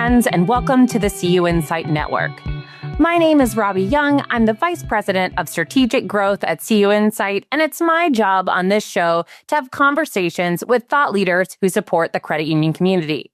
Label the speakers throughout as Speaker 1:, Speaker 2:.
Speaker 1: friends, and welcome to the CUInsight Network. My name is Robbie Young. I'm the Vice President of Strategic Growth at CUInsight, and it's my job on this show to have conversations with thought leaders who support the credit union community.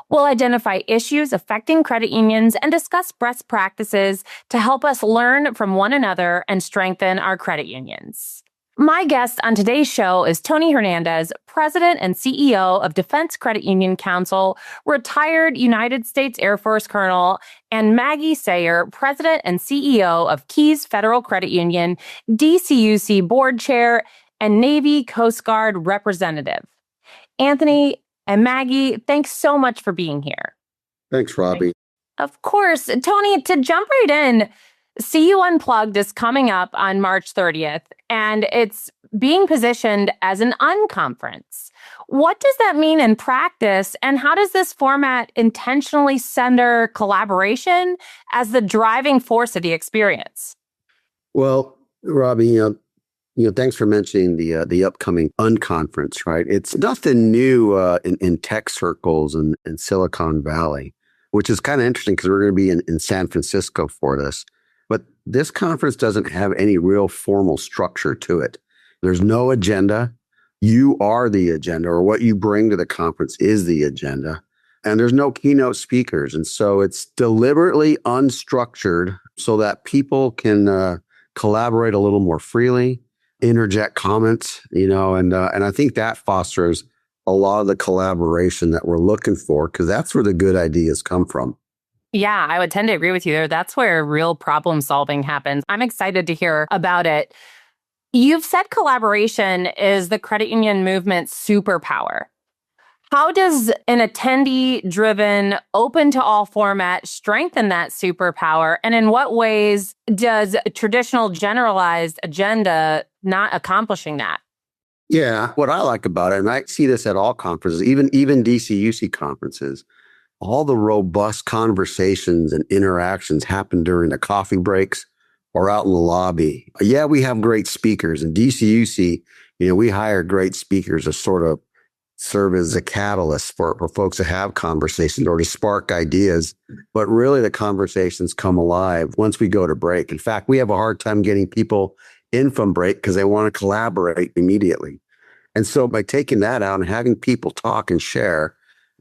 Speaker 1: We'll identify issues affecting credit unions and discuss best practices to help us learn from one another and strengthen our credit unions. My guest on today's show is Tony Hernandez, President and CEO of Defense Credit Union Council, retired United States Air Force Colonel, and Maggie Sayer, President and CEO of Keys Federal Credit Union, DCUC Board Chair, and Navy Coast Guard Representative. Anthony and Maggie, thanks so much for being here.
Speaker 2: Thanks, Robbie.
Speaker 1: Of course. Tony, to jump right in, CU Unplugged is coming up on March 30th, and it's being positioned as an unconference. What does that mean in practice, and how does this format intentionally center collaboration as the driving force of the experience?
Speaker 2: Well, Robbie, thanks for mentioning the upcoming unconference, right? It's nothing new in tech circles and in Silicon Valley, which is kind of interesting because we're going to be in San Francisco for this. But this conference doesn't have any real formal structure to it. There's no agenda. You are the agenda, or what you bring to the conference is the agenda. And there's no keynote speakers. And so it's deliberately unstructured so that people can collaborate a little more freely, interject comments, and I think that fosters a lot of the collaboration that we're looking for, because that's where the good ideas come from.
Speaker 1: Yeah, I would tend to agree with you there. That's where real problem solving happens. I'm excited to hear about it. You've said collaboration is the credit union movement's superpower. How does an attendee-driven, open-to-all format strengthen that superpower? And in what ways does a traditional generalized agenda not accomplishing that?
Speaker 2: Yeah, what I like about it, and I see this at all conferences, even DCUC conferences, all the robust conversations and interactions happen during the coffee breaks or out in the lobby. Yeah, we have great speakers. In DCUC, we hire great speakers to sort of serve as a catalyst for folks to have conversations or to spark ideas. But really, the conversations come alive once we go to break. In fact, we have a hard time getting people in from break because they want to collaborate immediately. And so by taking that out and having people talk and share,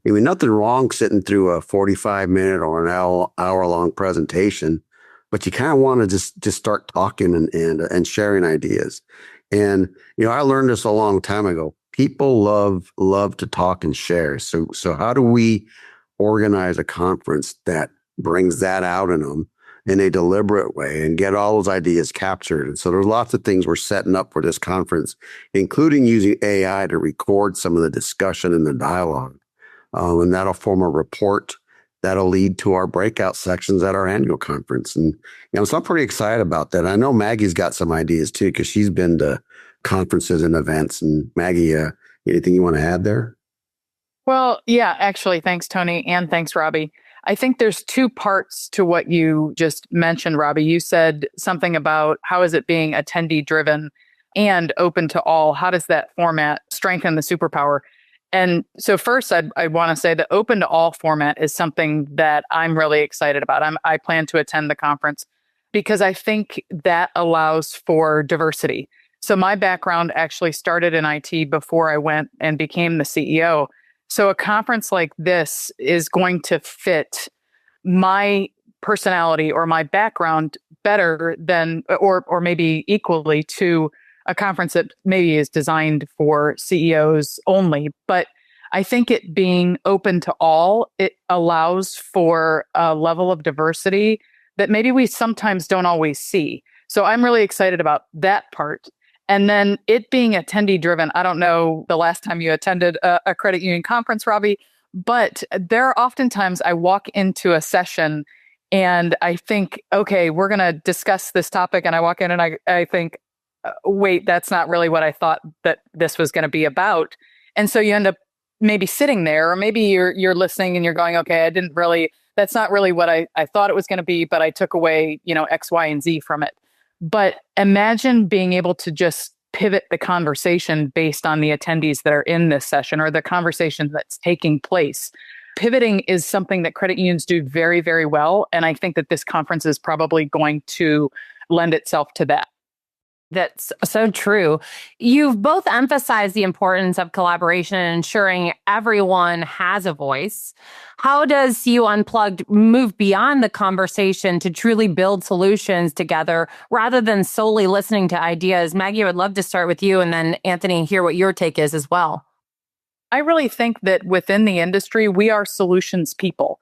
Speaker 2: nothing wrong sitting through a 45-minute or an hour-long presentation, but you kind of want to just start talking and sharing ideas. And, I learned this a long time ago. People love to talk and share. So how do we organize a conference that brings that out in them in a deliberate way and get all those ideas captured? And so there's lots of things we're setting up for this conference, including using AI to record some of the discussion and the dialogue. And that'll form a report that'll lead to our breakout sections at our annual conference. And, so I'm pretty excited about that. I know Maggie's got some ideas too, because she's been to conferences and events. And Maggie, anything you want to add there?
Speaker 3: Well, yeah, actually, thanks, Tony. And thanks, Robbie. I think there's two parts to what you just mentioned, Robbie. You said something about how is it being attendee driven and open to all? How does that format strengthen the superpower? And so first, I want to say the open to all format is something that I'm really excited about. I plan to attend the conference because I think that allows for diversity. So my background actually started in IT before I went and became the CEO. So a conference like this is going to fit my personality or my background better than, or maybe equally to a conference that maybe is designed for CEOs only. But I think it being open to all, it allows for a level of diversity that maybe we sometimes don't always see. So I'm really excited about that part. And then it being attendee driven, I don't know the last time you attended a credit union conference, Robbie, but there are oftentimes I walk into a session and I think, okay, we're going to discuss this topic. And I walk in and I think, wait, that's not really what I thought that this was going to be about. And so you end up maybe sitting there, or maybe you're listening and you're going, okay, that's not really what I thought it was going to be, but I took away, X, Y, and Z from it. But imagine being able to just pivot the conversation based on the attendees that are in this session or the conversation that's taking place. Pivoting is something that credit unions do very, very well. And I think that this conference is probably going to lend itself to that.
Speaker 1: That's so true. You've both emphasized the importance of collaboration and ensuring everyone has a voice. How does CU Unplugged move beyond the conversation to truly build solutions together rather than solely listening to ideas? Maggie, I would love to start with you, and then Anthony, hear what your take is as well.
Speaker 3: I really think that within the industry, we are solutions people.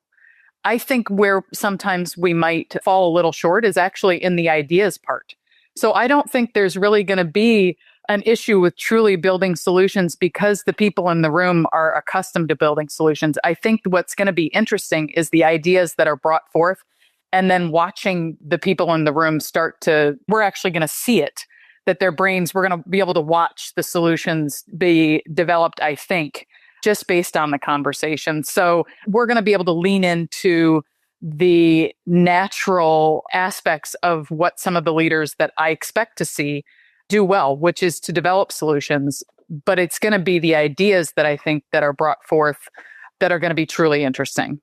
Speaker 3: I think where sometimes we might fall a little short is actually in the ideas part. So I don't think there's really going to be an issue with truly building solutions because the people in the room are accustomed to building solutions. I think what's going to be interesting is the ideas that are brought forth and then watching the people in the room we're actually going to see it, that their brains, we're going to be able to watch the solutions be developed, I think, just based on the conversation. So we're going to be able to lean into the natural aspects of what some of the leaders that I expect to see do well, which is to develop solutions. But it's going to be the ideas that I think that are brought forth that are going to be truly interesting.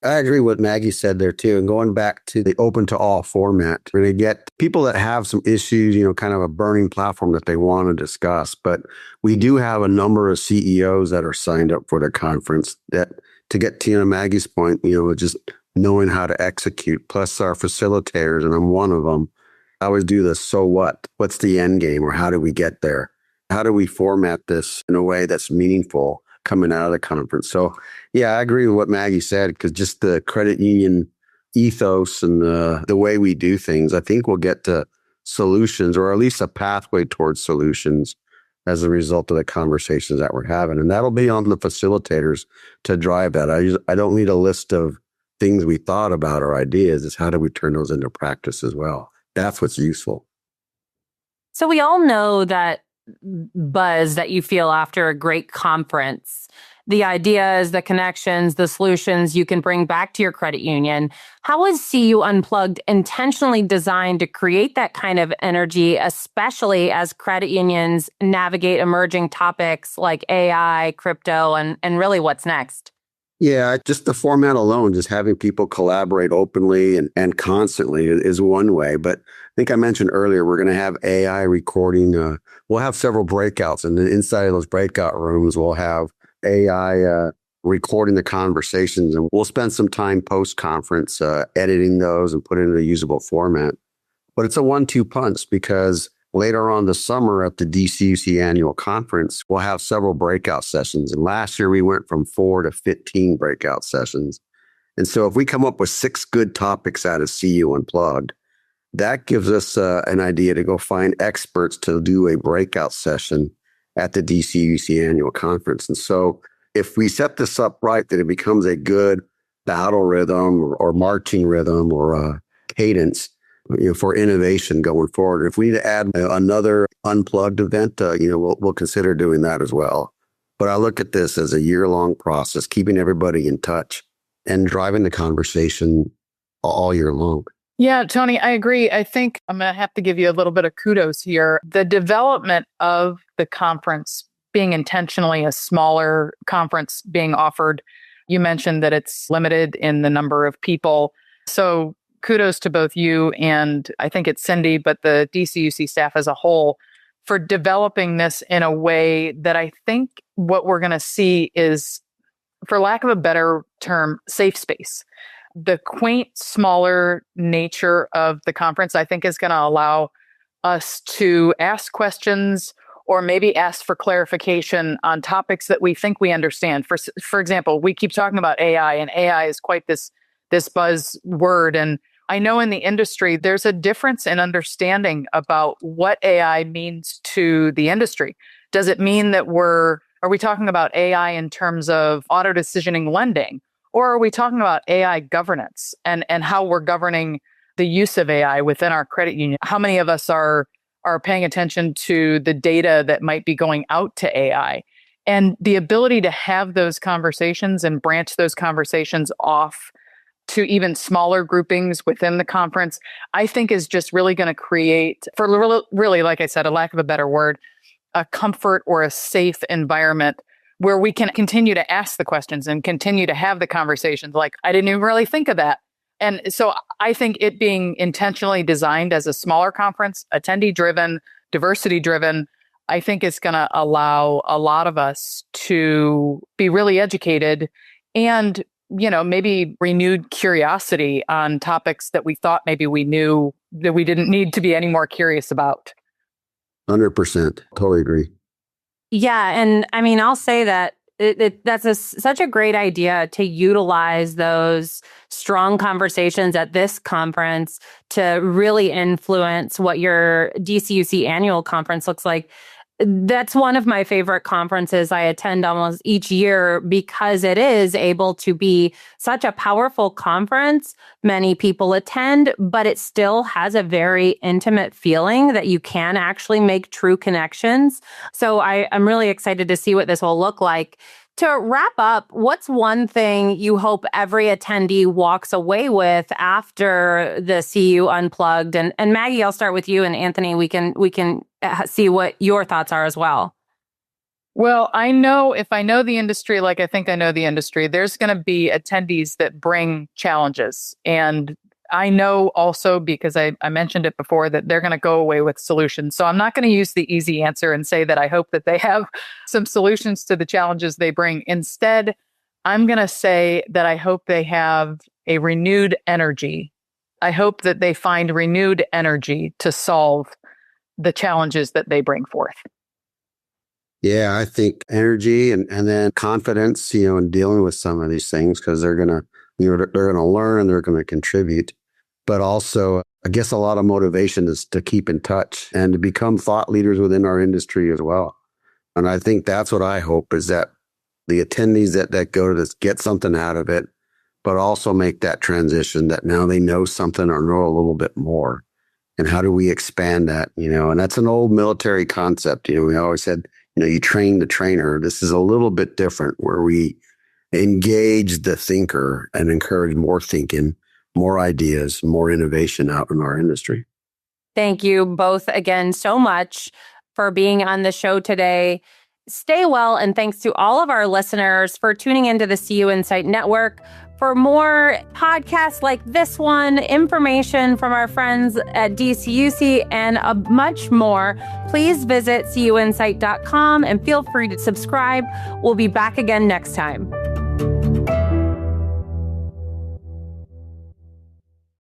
Speaker 2: I agree with what Maggie said there too. And going back to the open to all format, we're going to get people that have some issues, kind of a burning platform that they want to discuss. But we do have a number of CEOs that are signed up for the conference that, to get to Maggie's point, just knowing how to execute, plus our facilitators, and I'm one of them. I always do this. So what? What's the end game, or how do we get there? How do we format this in a way that's meaningful coming out of the conference? So, yeah, I agree with what Maggie said, because just the credit union ethos and the way we do things, I think we'll get to solutions, or at least a pathway towards solutions as a result of the conversations that we're having. And that'll be on the facilitators to drive that. I don't need a list of things we thought about or ideas. It's how do we turn those into practice as well? That's what's useful.
Speaker 1: So we all know that buzz that you feel after a great conference, the ideas, the connections, the solutions you can bring back to your credit union. How is CU Unplugged intentionally designed to create that kind of energy, especially as credit unions navigate emerging topics like AI, crypto, and really what's next?
Speaker 2: Yeah, just the format alone, just having people collaborate openly and constantly is one way. But I think I mentioned earlier, we're going to have AI recording. We'll have several breakouts, and then inside of those breakout rooms, we'll have AI recording the conversations, and we'll spend some time post-conference editing those and putting it in a usable format. But it's a 1-2 punch, because later on this summer at the DCUC annual conference, we'll have several breakout sessions. And last year we went from 4 to 15 breakout sessions. And so if we come up with 6 good topics out of CU Unplugged, that gives us an idea to go find experts to do a breakout session at the DCUC annual conference. And so if we set this up right, that it becomes a good battle rhythm or marching rhythm or cadence, for innovation going forward. If we need to add another unplugged event, we'll consider doing that as well. But I look at this as a year-long process, keeping everybody in touch and driving the conversation all year long.
Speaker 3: Yeah, Tony, I agree. I think I'm going to have to give you a little bit of kudos here. The development of the conference being intentionally a smaller conference being offered, you mentioned that it's limited in the number of people. So kudos to both you and I think it's Cindy, but the DCUC staff as a whole for developing this in a way that I think what we're going to see is, for lack of a better term, safe space. The quaint, smaller nature of the conference, I think, is going to allow us to ask questions or maybe ask for clarification on topics that we think we understand. For example, we keep talking about AI, and AI is quite this buzzword. And I know in the industry, there's a difference in understanding about what AI means to the industry. Does it mean that are we talking about AI in terms of auto decisioning lending? Or are we talking about AI governance and how we're governing the use of AI within our credit union? How many of us are paying attention to the data that might be going out to AI? And the ability to have those conversations and branch those conversations off to even smaller groupings within the conference, I think is just really going to create, for really, like I said, a lack of a better word, a comfort or a safe environment where we can continue to ask the questions and continue to have the conversations. Like, I didn't even really think of that. And so I think it being intentionally designed as a smaller conference, attendee driven, diversity driven, I think it's going to allow a lot of us to be really educated and, maybe renewed curiosity on topics that we thought maybe we knew that we didn't need to be any more curious about.
Speaker 2: 100%. Totally agree.
Speaker 1: Yeah. And I mean, I'll say that that's such a great idea to utilize those strong conversations at this conference to really influence what your DCUC annual conference looks like. That's one of my favorite conferences I attend almost each year because it is able to be such a powerful conference. Many people attend, but it still has a very intimate feeling that you can actually make true connections. So I'm really excited to see what this will look like. To wrap up, what's one thing you hope every attendee walks away with after the CU Unplugged? And Maggie, I'll start with you, and Anthony, we can see what your thoughts are as well.
Speaker 3: Well, I know if I know the industry like I think I know the industry, there's going to be attendees that bring challenges. And I know also, because I mentioned it before, that they're going to go away with solutions. So I'm not going to use the easy answer and say that I hope that they have some solutions to the challenges they bring. Instead, I'm going to say that I hope they have a renewed energy. I hope that they find renewed energy to solve the challenges that they bring forth.
Speaker 2: Yeah, I think energy and then confidence, in dealing with some of these things, because they're going to, they're going to learn and they're going to contribute. But also, I guess a lot of motivation is to keep in touch and to become thought leaders within our industry as well. And I think that's what I hope, is that the attendees that go to this get something out of it, but also make that transition that now they know something or know a little bit more. And how do we expand that? And that's an old military concept. We always said, you train the trainer. This is a little bit different, where we engage the thinker and encourage more thinking, more ideas, more innovation out in our industry.
Speaker 1: Thank you both again so much for being on the show today. Stay well, and thanks to all of our listeners for tuning into the CUInsight Network. For more podcasts like this one, information from our friends at DCUC, and much more, please visit CUInsight.com and feel free to subscribe. We'll be back again next time.